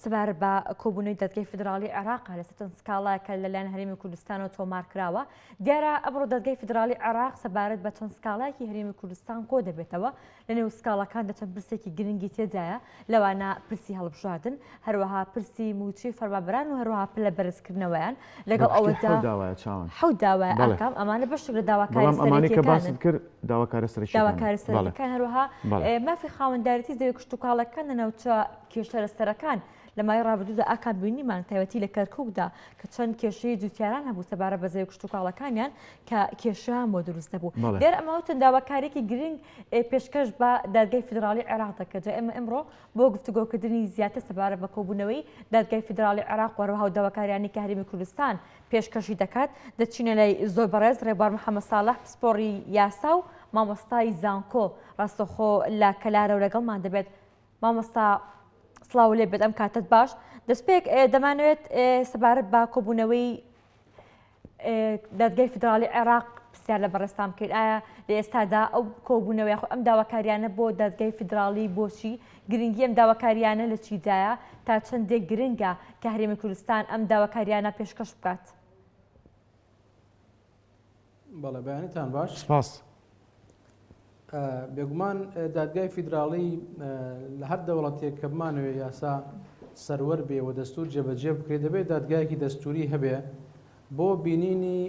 سەبارەت بە کۆبوونەوەی دادگای فیدراڵی عێراق لە سەرەتا سکاڵایەکە لەلایەن هەرێمی کوردستانەوە تۆمار کراوە. دیارە ئەمڕۆ دادگای فیدراڵی عێراق سەبارەت بە چەند سکاڵایەکی هەرێمی کوردستان کۆ دەبێتەوە. لە نێو سکاڵەکاندا چەند پرسێکی گرنگی تێدایە، لەوانە پرسی هەڵبژاردن، هەروەها پرسی موچی فەرمانبەران و هەروەها پلە بەرزکردنەوەیان. لەگەڵ ئەوەدا حەوت داوای ئەکەم ئەمانە بەشێک لە داواکاری سەرەکیەکان هەروەها مافی خاوەنداریەتی زەوی کشتوکاڵەکان لە ناوچە کێشە لەسەرەکان لە مای ڕابردوودا ئاکان بینیمان تایبەتی لە کەرکووکدا کە چەند کێشەی جوتیاران هەبوو سەبارەت بە زەوی کشتوکاڵەکانیان کە کێشەیان بۆ دروست دەبوو. دێر ئەمەوتن داواکاریەکی گرنگ پێشکەش بە دادگای فیدراڵی عێراق دەکرد. ئێمە ئەمڕۆ بۆ گفتوگۆکردنی زیاتر سەبارەت بە کۆبوونەوەی دادگای فیدراڵی عێراق وەروەها داواکاریانی کە هەرێمی کوردستان پێشکەشی دەکات دەچینە لای زۆر بەڕێز ڕێبوار محەممەد ساڵح پسپۆڕی یاسا و مامۆستای زانکۆ ڕاستەخۆ لە کەلارە و لەگەڵمان دەبێت. مامۆستا سڵاو لێ بێت ئەم کاتت باش. دەستپێک دەمانوێت سەبارەت بە کۆبوونەوەی دادگای فیدراڵی عێراق پرسیار لە بەڕێستان بکەیت. ئایا لە ئێستادا ئەو کۆبوونەوەی ئەم داواکاریانە بۆ دادگای فیدراڵی بۆچی گرنگی ئەم داواکاریانە لە چیدایە تا چەندێک گرنگە کە هەرێمی کوردستان ئەم داواکاریانە پێشکەش بکات؟ بەڵێ بەیانیتان باش. سپاس. بێگومان دادگای فیدراڵی لە هەر دەوڵەتێک کە بمانەوێت یاسا سەروەر بێ و دەستور جێبەجێ بکرێت دەبێت دادگایەکی دەستوری هەبێ بۆ بینینی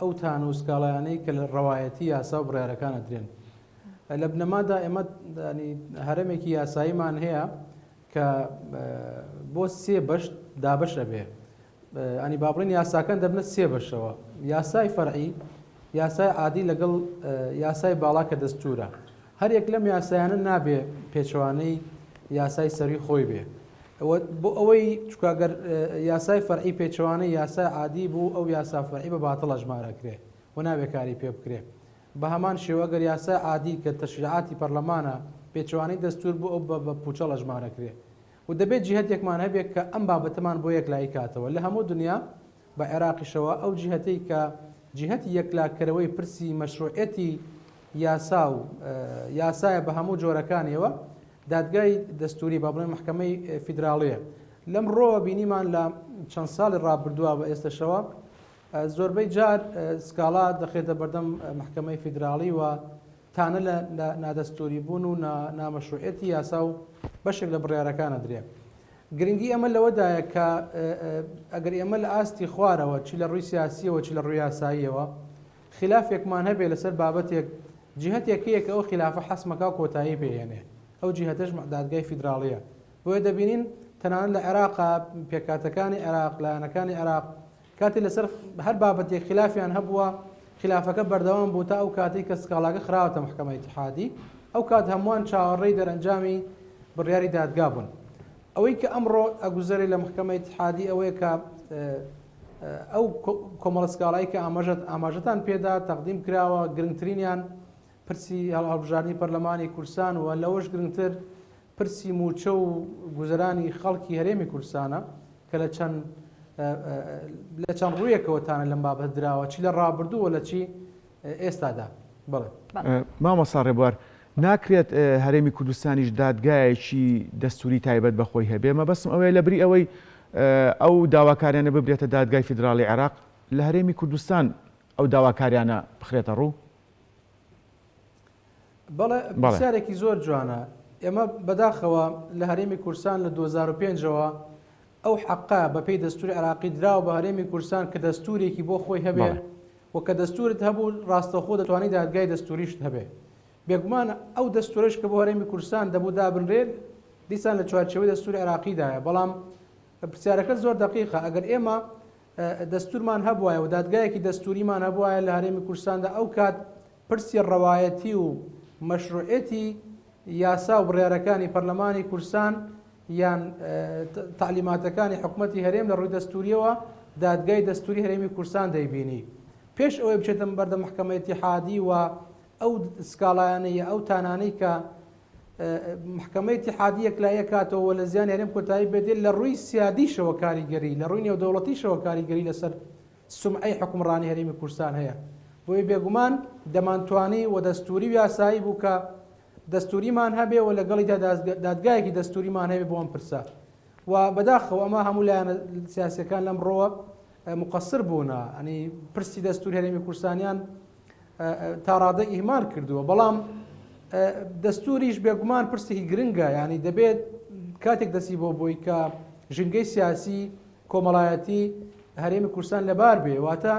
ئەو تان و سکاڵایانەی کە لە ڕەوایەتی یاسا و بڕیارەکانە درێن. لە بنەمادا ئێمە هەرێمێکی یاساییمان هەیە کە بۆ سێ بەش دابەش ئەبێ. ئەنی بابڕین یاساکان دەبنێت سێ بەشەوە: یاسای فەرعی، یاسای عادی لەگەڵ یاسای باڵا کە دەستورە. هەر یەک لەم یاسایانە نابێ پێچوانەی یاسای سەری خۆی بێ. بۆ ئەوەی چکگەر یاسای فەرعی پێچوانەی یاسای عادی بوو ئەو یاسا فەرعی بە باتڵە ژمارەکرێ و نابێ کاری پێ بکرێ. بە هەمان شێوەگەر یاسای عادی کە تەشریعاتی پەرلەمانە پێچوانەی دەستور بوو ئەو بە پوچەڵە ژمارەکرێ و دەبێت جیهەتێکمان هەبێت کە ئەم بابەتەمان بۆ یەکلایی کاتەوە. لە هەموو دنیا بە عێراقیشەوە ئەو جیهەتەی کە جیهەتی یەکلاکەرەوەی پرسی مەشروعەتی یاسا و یاسایە بە هەموو جۆرەکانیەوە دادگای دەستوری با بڵێن محکەمەی فیدراڵیە. لەم ڕۆوە بینیمان لە چەند ساڵی ڕابردووە بە ئێستاشەوە زۆربەی جار سکاڵا دەخێتە بەردەم محکەمەی فیدراڵی و تانە لە نادەستوری بوون و نامەشروعەتی یاسا و بەشێک لە بڕیارەکانە درێ. گرنگی ئەمە لەوەدایە کە ئەگەر ئێمە لە ئاستی خوارەوە چی لە ڕووی سیاسیەوە چی لە ڕووی یاساییەوە خلافێکمان هەبێ لەسەر بابەتێک جیهەتێکەیە کە ئەو خلافە حەسمەکە و کۆتایی پێهێنێ، ئەو جیهەتەش دادگای فیدراڵیە. بۆیە دەبینین تەنانەت لە عێراقا پێکاتەکانی عێراق لایەنەکانی عێراق کاتی لەسەر هەر بابەتێک خلافیان هەبووە خلافەکە بەردەوام بوو تا ئەو کاتی کە سکاڵاکە خراوەتە محکەمەی اتحادی، ئەو کات هەمووان چاوەڕێی دەرەنجامی بڕیاری دادگا بوون. ئەوەی کە ئەمڕۆ ئەگوزەری لە محکەمەی اتحادی ئەوەیە کە ئەو کۆمەڵە سکاڵایی کە ئاماژەتان پێدا تەقدیم کراوە گرنگترینیان پرسی هەڵبژاردننی پەرلەمانی کوردستان و لەوەش گرنگتر پرسی موچە و گوزەرانی خەڵکی هەرێمی کوردستانە کە لە چەند ڕوویەکەوەتانە لەم بابەت دراوە چی لە ڕابردووە لە چی ئێستادا. بڵێ مامۆستا ڕێبوار، ناکرێت هەرێمی کوردستانیش دادگایەکی دەستوری تایبەت بەخۆی هەبێ. مەبەستم ئەوەیە لەبری ئەوەی ئەو داواکاریانە ببرێتە دادگای فیدراڵی عێراق لە هەرێمی کوردستان ئەو داواکاریانە بخرێتە ڕوو. بەڵێ پرسیارێکی زۆر جوانە. ئێمە بەداخەوە لە هەرێمی کوردستان لە 2005ەوە ئەو حەقا بەپێی دەستوری عێراقی دراوە بە هەرێمی کوردستان کە دەستورێکی بۆ خۆی هەبێ و کە دەستورت هەبوو ڕاستەخۆ دەتوانانی دادگای دەستوریشت هەبێ. بێگومان ئەو دەستورش کە بۆ هەرێمی کوردستان دەبوو دابنرێت دیسان لە چوارچێوەی دەستوری عێراقیدایە. بەڵام پرسیارەکە زۆر دقیقە. ئەگەر ئێمە دەستورمان هەبوایە و دادگایەکی دەستوریمان هەبوایە لە هەرێمی کوردستاندا ئەو کات پرسی ڕەوایەتی و مەشروعەتی یاسا و بڕیارەکانی پەرلەمانی کوردستان یان تعلیماتەکانی حکوومەتی هەرێم لە ڕووی دەستوریەوە دادگای دەستوری هەرێمی کوردستان دەیبینی پێش ئەوەی بچێتم بەردەم محکەمەی اتحادی و ئەو سکاڵایانەیە ئەو تانانەی کە محکەمەی اتحادی یەکلایە کاتەوە لە زیانی هەرێم کۆتایی بێدێت لە ڕووی سیادیشەوە کاریگەری لە ڕووی نێودەوڵەتیشەوە کاریگەری لەسەر سومعەی حکومڕانی هەرێمی کوردستان هەیە. بۆی بێگومان دەمانتوانی و دەستوری و یاسایی بوو کە دەستوریمان هەبێ و لەگەڵی دادگایەکی دەستوریمان هەبێ بۆ ئەم پرسە. وبداخل وما هم لایەنە سیاسیەکان لەم ڕۆوە مقصر بوونا ئەنی پرسی دەستوری هەرێمی کوردستانیان تا ڕادە ئیهمال کردووە بەڵام دەستوریش بێگومان پرسێکی گرنگە یعنی دەبێت کاتێک دەسی بۆی کە ژنگەی سیاسی کۆمەڵایەتی هەرێمی کوردستان لەبار بێ واتە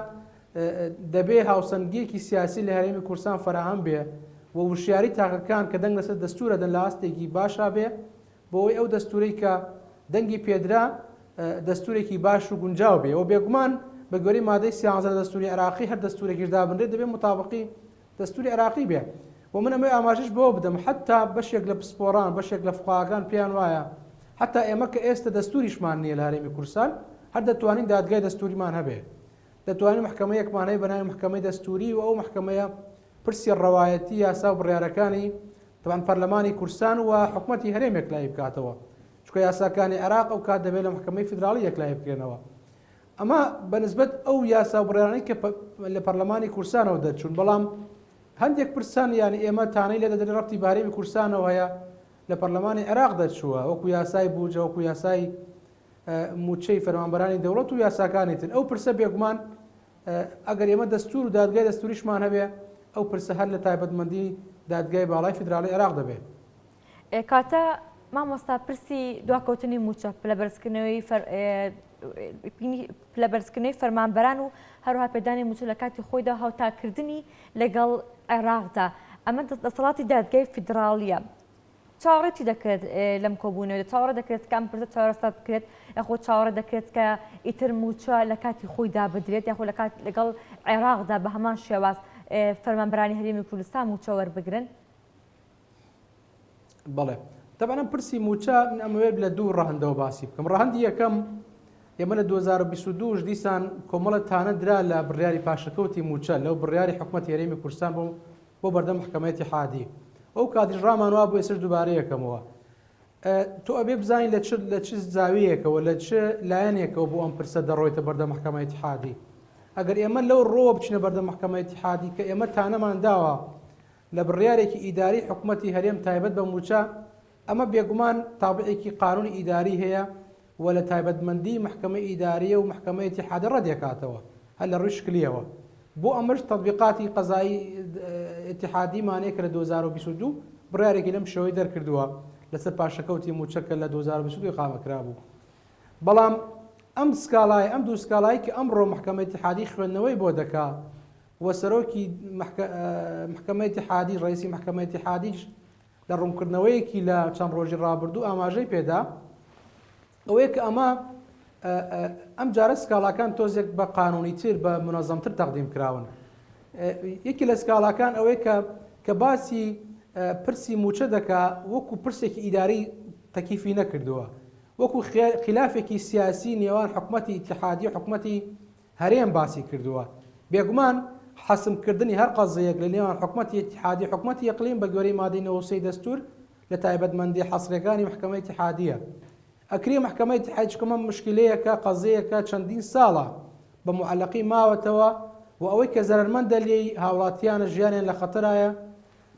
دەبێ هاوسەنگیەکی سیاسی لە هەرێمی کوردستان فراهەم بێ و وشیاری تاقەکان کە دەنگ لەسەر دەستورە دەن لە ئاستێکی باشا بێ بۆەوەی ئەو دەستوری کە دەنگی پێدرا دەستورێکی باش و گونجاو بێ و بێگومان بە گوێرەی مادەی 13 دەستوری عراقی هەر دەستورێکیش دابنرێت دەبێت مطابقی دەستوری عراقی بێ و من ئەمە ئاماژش بۆ بدەم حتا بەشێک لە پسپۆران بەشێک لە فقاهەکان پێیان وایە حتا ئێمە کە ئێستا دەستوریشمان نییە لە هەرێمی کوردستان هەر دەتوانین دادگای دەستوریمان هەبێ دەتوانین محکەمەیەکمان هەیە بە ناوی محکەمەی دەستوری و ئەو محکەمەیە پرسی ڕەوایەتی یاسا و بڕیارەکانی طبعاً پەرلەمانی کوردستان و حکوومەتی هەرێمێک لای بکاتەوە چونکە یاساکانی عێراق ئەو کات دەبێت لە محکەمەی فیدراڵی یەکلای بکرێنەوە ئەمە بەنسبەت ئەو یاسا و بڕیارانەی کە لە پەرلەمانی کوردستانەوە دەرچوون بەڵام هەندێک پرسان یانی ئێمە تانەی لێ دەدەن ڕەبتی بە هەرێمی کوردستانەوە هەیە لە پەرلەمانی عێراق دەرچووە وەکو یاسای بوجە وەکو یاسای موچەی فەرمانبەرانی دەوڵەت و یاساکانی تر ئەو پرسە بێگومان ئەگەر ئێمە دەستور و دادگای دەستوریشمان هەبێ ئەو پرسە هەر لە تایبەتمەندی دادگای باڵای فیدراڵی عێراق دەبێت کاتە مامۆستا پرسی دواکەوتنی موچە پلەبەرزکردنەوەی فەرمانبەران و هەروها پێدانی موچە لە کاتی خۆیدا هاوتاکردنی لەگەڵ عێراقدا ئەمە دەسەڵاتی دادگای فیدراڵیە چاوەڕێتی دەکرێت لەم کۆبوونەوە چاوەڕێ دەکرێت کام پرسە چاوەڕێستا بکرێت یاخۆ چاوەڕێ دەکرێت کە ئیتر موچە لە کاتی خۆیدا بدرێت یاخۆ لەگەڵ عێراقدا بە هەمان شێواز فەرمانبەرانی هەرێمی کوردستان موچە وەربگرن بەڵێ طبعا پرسی موچە ئەمەوێت لە دوو ڕەهەندەوە باسی بکەم ڕەهەندی یەکەم ئێمە لە 2022 دیسان کۆمەڵە تانە درا لە بڕیاری پاشەکەوتی موچە لەو بڕیاری حکوومەتی هەرێمی کوردستان بۆ بەردەم محکەمەتی اتحادی ئەو کاتیش ڕامان وا بۆ ئێستا دووبارە یەکەمەوە تۆ ئەبێ بزانین لە چ زاویەکەوە لە چ لایەنێکەوە بۆ ئەم پرسە دەڕۆیتە بەردەم محکەمەتی اتحادی ئەگەر ئێمە لەو ڕۆوە بچینە بەردەم محکەمەتی اتحادی کە ئێمە تانەمان داوە لە بڕیارێکی ئیداری حکوومەتی هەرێم تایبەت بە موچە ئەمە بێگومان تابعێکی قانونی ئیداری هەیە و لە تایبەتمەندی محکەمەی ئیداریە و محکەمەی اتحادی ڕەدێکاتەوە هەر لە ڕووی شکلیەوە بۆ ئەمەش تەطبیقاتی قەزایی اتحادیمانەیە کە لە 2022 بڕیارێکی لەم شێوەی دەرکردووە لەسەر پاشەکەوتی موچەکە لە 2022 قامەکرا بوو بەڵام ئەم سکاڵای ئەم دوو سکاڵایی کە ئەمڕۆ محکەمەی اتحادی خوێندنەوەی بۆ دەکا و سەرۆکی محکەمەی اتحادی ڕئیسی محکەمەی اتحادیش لە ڕوونکردنەوەیەکی لە چەند ڕۆژی ڕابردوو ئاماژەی پێدا ئەوەیە کە ئەمە ئەم جارە سکاڵاکان تۆزێک بە قانونی تر بە منەظەمتر تەقدیم کراون یەکی لە سکاڵاکان ئەوەیە کە باسی پرسی موچە دەکا وەکو پرسێکی ئیداری تەکیفی نەکردووە وەکو خلافێکی سیاسی نێوان حکوومەتی اتحادی و حکوومەتی هەرێم باسی کردووە بێگومان حەسمکردنی هەر قەزەیەک لە نێوان حکوومەتی اتحادی حکوومەتی یەقلیم بە گوێرەی مادەی 93 دەستور لە تایبەتمەندی حەسرەکانی محکەمەی اتحادیە ئەکرێ محکەمەی اتحادی چکەمە مشکلەیەکە قەزەیەکە چەندین ساڵە بە معەلەقی ماوەتەوە و ئەوەی کە زەرمەندە لێی هاوڵاتیانە ژیانیان لە خەتەرایە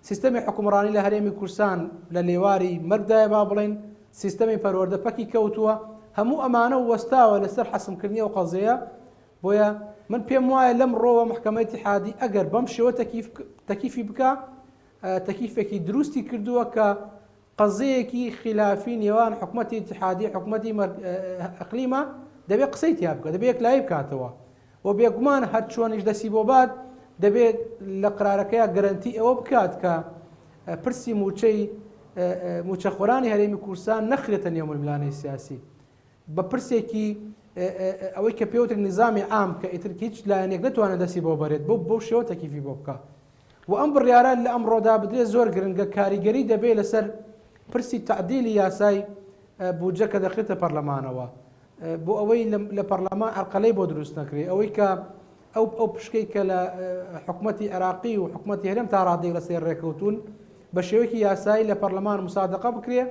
سیستەمی حکومڕانی لە هەرێمی کوردستان لە لێواری مەرگدایە با بڵێن سیستەمی پەروەردە پەکی کەوتووە هەموو ئەمانە وەستاوە لەسەر حەسمکردنی ئەو قەزەیە بۆیە من پێم وایە لەم ڕۆوە محکەمەی اتحادی ئەگەر بەم شێوە تەکیفی بکە تەکیفێکی دروستی کردووە کە قەزەیەکی خلافی نێوان حکوومەتی اتحادی حکوومەتی ئەقلیمە دەبێت قسەی تیا بکە دەبێت یەکلایی بکاتەوە و بێگومان هەر چۆنیش دەسی بۆ بات دەبێت لە قرارەکەیە گەرنتی ئەوە بکات کە پرسی موچەخۆرانی هەرێمی کوردستان نەخرێتە نێو ململانەی سیاسی بە پرسێکی ئەوەی کە پێوتر نظامی عام کە ئیتر هیچ لایەنێک نەتوانێت دەسی بۆ بەرێت بۆ شێوە تەکیفی بۆ بکە و ئەم بڕیارە لە ئەمڕۆدا بدرێت زۆر گرنگە کاریگەری دەبێت لەسەر پرسی تعدیلی یاسای بودجە کە دەخێتە پەرلەمانەوە بۆ ئەوەی لە پەرلەمان عەرقەلەی بۆ دروست نەکرێ ئەوەی کە ئەو پشکەی کە لە حکوومەتی عێراقی و حکوومەتی هەرێم تا ڕادێک لەسەر ڕێکەوتون بە شێوەیەکی یاسایی لە پەرلەمان مسادقە بکرێ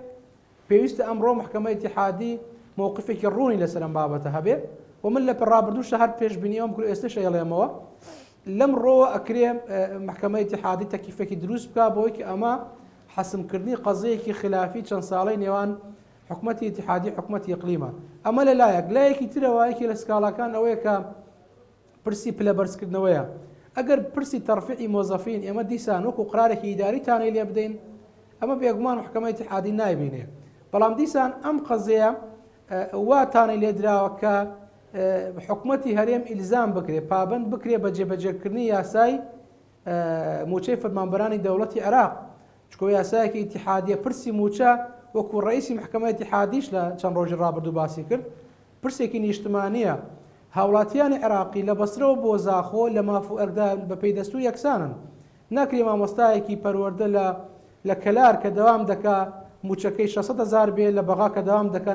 پێویستە ئەمڕۆ محکەمەی اتحادی مووقفێکی ڕوونی لەسەر ئەم بابەتە هەبێ و من لە ڕابردوو شەهر پێشبینیەوەم کرد ئێستش ئێڵێمەوە لەم ڕۆوە ئەکرێ محکەمەی اتحادی تەکیفێکی دروست بکە بۆی کە ئەمە حەسمکردنی قەزەیەکی خلافی چەند ساڵەی نێوان حکومەتی اتحادی حکومەتی ئیقلیمە ئەمە لە لایەکی ترەوەیەکی لە سکاڵاکان ئەوەیە کە پرسی پلەبەرزکردنەوەیە ئەگەر پرسی تەرفیعی مۆزەفین ئێمە دیسان وەکو قرارێکی ئیداریتانەی لێ بدەین ئەمە بێگومان محکەمەی اتحادی نایبینێ بەڵام دیسان ئەم قەزەیە واتانەی لێ دراوە کە حکومەتی هەرێم ئیلزام بکرێ پابند بکرێ بە جێبەجێکردنی یاسای موچەی فەرمانبەرانی دەوڵەتی عێراق چکۆ یاسایەکی اتحادیە پرسی موچە وەکو ڕئیسی محکەمەی اتحادیش لە چەند ڕۆژی ڕابردوو باسی کرد پرسێکی نیشتمانیە هاوڵاتیانی عێراقی لە بەسرەوە بۆ زاخۆ لە مافو ئەردا بە پەیدەستوو یەکسانن ناکرێ مامۆستایەکی پەروەردە لە کەلار کە دەوام دەکا موچەکەی 600,000 بێ لە بەغا کە دەوام دەکا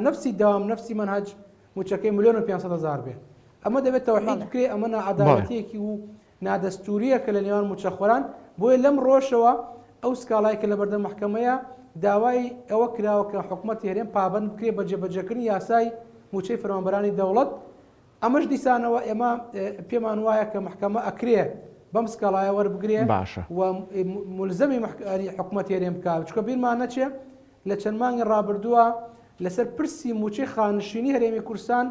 نفسی منهج موچەکەی 1,500,000 بێ ئەمە دەبێت تەوحید بکرێ ئەمە نەعەدالەتیەکی و نادەستوریە کە لە نێوان موچەخۆران بۆیە لەم ڕۆژەوە ئەو سکاڵای کە لە بەردەم محکەمەیە داوای ئەوە کراوە کە حکومەتی هەرێم پابند بکرێ بە جێبەجێکردنی یاسای موچەی فەرمانبەرانی دەوڵەت ئەمەش دیسانەوە ئێمە پێمان وایە کە محکەمە ئەکرێ بەم سکاڵایە وەربگرێ و ملزەمی حکومەتی هەرێم بکات چکە بیرمان نەچێ لە چەند مانگی ڕابردووە لەسەر پرسی موچەی خانشینی هەرێمی کوردستان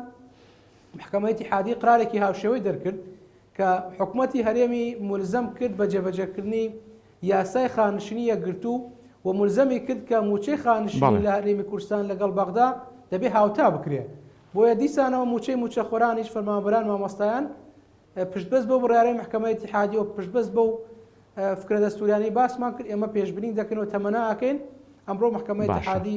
محکەمەی اتحادی قرارێکی هاوشێوەی دەرکرد کە حکومەتی هەرێمی ملزەم کرد بە جێبەجێکردنی یاسای خانشینی یەکگرتوو و ملزەمی کرد کە موچەی خانشینی لە هەرێمی کوردستان لەگەڵ بەغدا دەبێ هاوتا بکرێ بۆیە دیسانەوە موچەخۆرانیش فەرمانبەران مامۆستایان پشتبەست بەو بڕیارەی محکەمەی اتحادی و پشتبەست بەو فکرە دەستوریانەی باسمان کرد ئێمە پێشبینی دەکەنەوە تەمەنا ئەکەین ئەمڕۆ محکەمەی اتحادی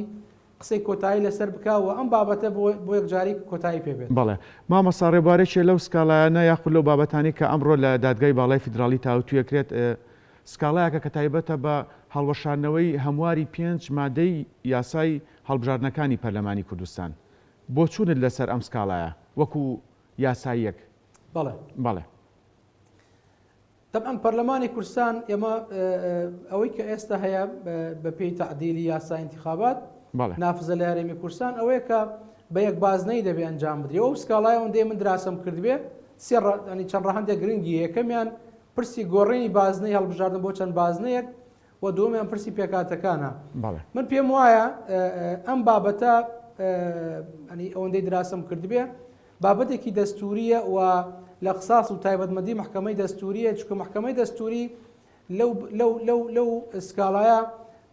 قسەی کۆتایی لەسەر بکاوە ئەم بابەتە بۆ یەکجاری کۆتایی پێبێت. بەڵێ مامۆستا ڕێبوارێکی لەو سکاڵایانە یاخود لەو بابەتانی کە ئەمڕۆ لە دادگای باڵای فیدراڵی تاوتویەکرێت سکاڵایەکە کە تایبەتە بە هەڵوەشاندنەوەی هەمواری 5 مادەی یاسای هەڵبژاردنەکانی پەرلەمانی کوردستان بۆ چوونت لەسەر ئەم سکاڵایە وەکو یاساییەک؟ بەڵێ طبعا پەرلەمانی کوردستان ئێمە ئەوەی کە ئێستا هەیە بە پێی تعدیلی یاسای انتخابات نافزە لە هەرێمی کوردستان ئەوەیە کە بە یەک بازنەی دەبێ ئەنجام بدرێ ئەو سکاڵایە ئەوەندەی من دراسەم کردبێ چەند ڕەهەندێک گرنگی یەکەمیان پرسی گۆڕینی بازنەی هەڵبژاردن بۆ چەند بازنەیەک و دووەمیان پرسی پێکاتەکانە من پێم وایە ئەم بابەتە ئەوەندەی دراسەم کردبێ بابەتێکی دەستوریە و لە قساس و تایبەتمەندی محکەمەی دەستوریە چکە محکەمەی دەستوری لەو سکاڵایە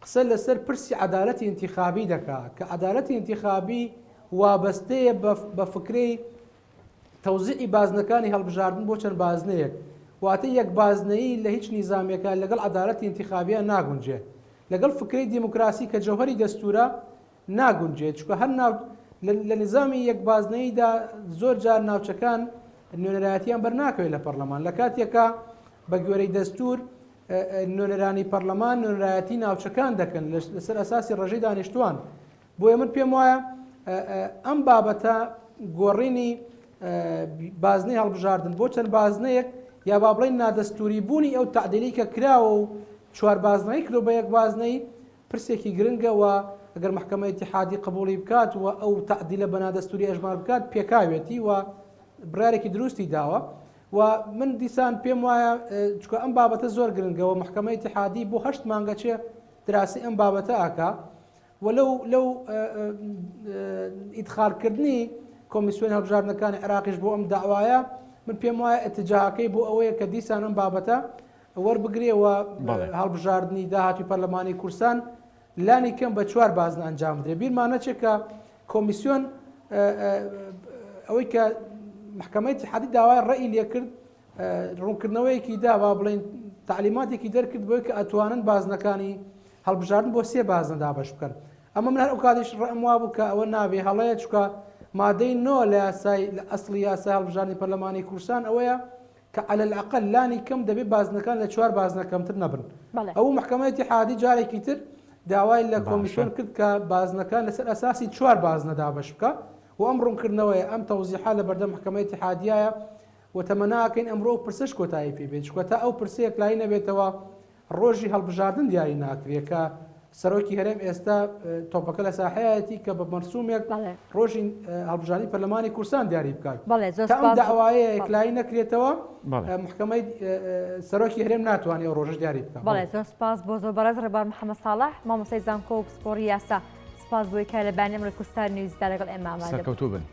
قسە لەسەر پرسی عەدالەتی انتخابی دەکات کە عەدالەتی انتخابی وابەستەیە بە فکرەی تەوزیعی بازنەکانی هەڵبژاردن بۆ چەند بازنەیەک واتە یەک بازنەیی لە هیچ نیزامێکە لەگەڵ عەدالەتی انتخابیە ناگونجێ لەگەڵ فکرەی دیموکراسی کە جەوهەری دەستورە ناگونجێت چکە هەر لە نظامی یەک بازنەییدا زۆر جار ناوچەکان نوێنەرایەتیان بەرناکەوێت لە پەرلەمان لە کاتێکە بە گوێرەی دەستور نوێنەرانی پەرلەمان نوێنەرایەتی ناوچەکان دەکەن لەسەر ئەساسی ڕێژەی دانیشتوان بۆیە من پێم وایە ئەم بابەتە گۆڕینی بازنەی هەڵبژاردن بۆ چەند بازنەیەک یا با بڵێن نادەستوری بوونی ئەو تعدیلی کە کراوە و 4 بازنەی کرۆ بە یەک بازنەی پرسێکی گرنگەوە ئەگەر محکەمەی اتحادی قبولی بکات و ئەو تعدیلە بە نادەستوری ئەژمار بکات پێکاوێتی و برارێکی دروستی داوە و من دیسان پێم وایە چکە ئەم بابەتە زۆر گرنگەوە محکەمەی اتحادی بۆ 8 مانگەچێ دراسی ئەم بابەتە ئاکا و لەو ئیدخالکردنی کۆمیسیۆنی هەڵبژاردنەکانی عێراقیش بۆ ئەم داوایە من پێم وایە ئەتجاهەکەی بۆ ئەوەیە کە دیسان ئەم بابەتە وەربگرێەوە هەڵبژاردننی داهاتوی پەرلەمانی کوردستان لانی کەم بە 4 بازن ئەنجام بدرێ بیرمان نەچێت کە کۆمیسیۆن ئەوەی کە محکەمەی اتحادی داوای ڕێی لێ کرد ڕوونکردنەوەیەکی دا با بڵێن تعلیماتێکی دەرکرد بۆی کە ئەتوانن بازنەکانی هەڵبژاردن بۆ 3 بازنە دابەش بکەن ئەمە من هەر ئەو کاتیش ڕێم وا بوو کە ئەوە نابێ هەڵەیە چکە مادەی 9 لە ئەسڵی یاسای هەڵبژاردنی پەرلەمانی کوردستان ئەوەیە کە عەلە العەقەل لانی کەم دەبێت بازنەکان لە 4 بازنە کەمتر نەبن ئەو محکەمەی اتحادی جارێکی تر داوای لە کۆمیسیۆن کرد کە بازنەکان لەسەر ئەساسی 4 بازنە دابەش بکە و ئەم ڕوونکردنەوەی ئەم تەوزیحا لە بەردەم محکەمەی اتحادیایە و تەمەناکەین ئەمڕۆ پرسش کۆتایی پێ بێت چکە تا ئەو پرسەیەک لای نەبێتەوە ڕۆژی هەڵبژاردن دیاری ناکرێت کە سەرۆکی هەرێم ئێستا تۆپەکە لە ساحەیەتی کە بە مەرسومێک ڕۆژی هەڵبژاردنی پەرلەمانی کوردستان دیاری بکات تا ئەم داوایە یەکلایی نەکرێتەوە محکەمەی سەرۆکی هەرێم ناتوانێت ئەو ڕۆژش دیاری بکات. بەڵێ زۆر سپاس بۆ زۆر بەڕێز ڕێبار محەممەد ساڵح مامۆستای زانکۆ و پسپۆڕی یاسا سپاس بۆی کە لە بانەم ڕێکوستار نوێزدا لەگەڵ ئێمە ئامادە بوو. سەرکەوتوو بن.